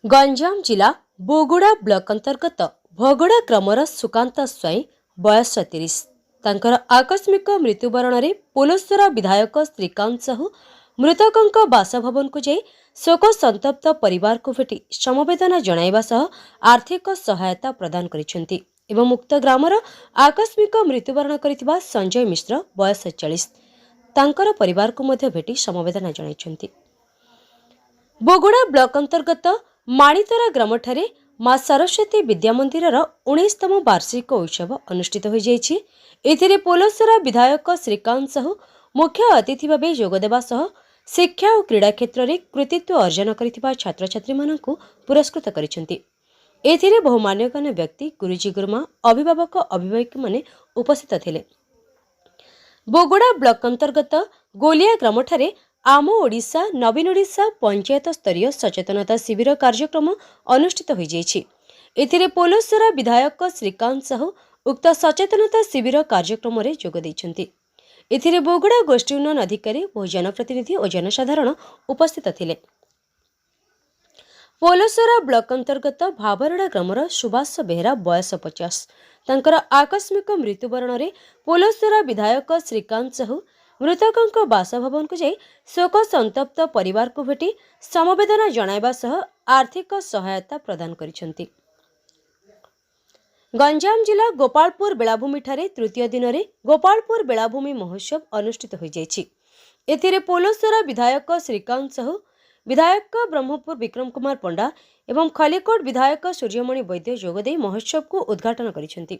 गंजाम जिला बोगुड़ा ब्लॉक अंतर्गत भगोड़ा ग्रामर सुकांत स्वाई बयस 30 तांकर आकस्मिक मृत्युवरण में पोलसरा विधायक श्रीकांत साहू मृतकों बासभवन को जाई शोक संतप्त परिवार को भेटी समवेदना जणाइबा सह आर्थिक सहायता प्रदान करिसेंती एवं मुक्त ग्रामर आकस्मिक मृत्युवरण करिथिबा संजय मिश्र बयस 40 तांकर परिवार को मध्य भेटी समवेदना जणाइछंती। बोगुड़ा ब्लॉक अंतर्गत माणीतरा ग्रामठारे मां सरस्वती विद्या मंदिर 19तम वार्षिक उत्सव अनुष्ठित हो जाइछि। एथिरे पोलसरा विधायक श्रीकांत साहू मुख्य अतिथि भावे जोगदेवा सह शिक्षा और क्रीड़ा क्षेत्र में कृतित्व अर्जन करिथिबा छात्र छात्री माननकु पुरस्कृत करिसेंती। एथिरे बहु मान्यगण्य व्यक्ति गुरुजी गुरुमा अभिभावक अभिभावक माने उपस्थित थिले। बोगुड़ा ब्लॉक अंतर्गत गोलिया ग्रामठारे आम ओडिशा नवीन ओडिशा पंचायत स्तरीय सचेतनता शिविर कार्यक्रम अनुष्ठित हो जाइछि। एथिरे पोलसरा विधायक श्रीकांत साहू उक्त सचेतनता शिविर कार्यक्रम में जोग दैछंती। एथिरे बोगुड़ा गोष्ठी उन्नयन अधिकारी बहु जनप्रतिनिधि और जनसाधारण उपस्थित थिले। पोलसरा ब्लॉक अंतर्गत भाबरड़ा ग्रामर सुभाष बेहरा बयस 50 तांकर आकस्मिक मृत्युवरण में पोलसरा विधायक श्रीकांत साहू मृतकों बासभवन को जाई शोक संतप्त परिवार को भेटी समवेदना जणाइबा सह आर्थिक सहायता प्रदान करिसेंती। गंजाम जिला गोपालपुर बेलाभूमि ठारे तृतीय दिन में गोपालपुर बेलाभूमि महोत्सव अनुष्ठित हो जाइछि। एथिरे पोलसरा विधायक श्रीकांत साहू विधायक ब्रह्मपुर विक्रम कुमार पंडा एवं खलिकोट विधायक सूर्यमणि वैद्य जोगदे महोत्सव को उद्घाटन करिसेंती।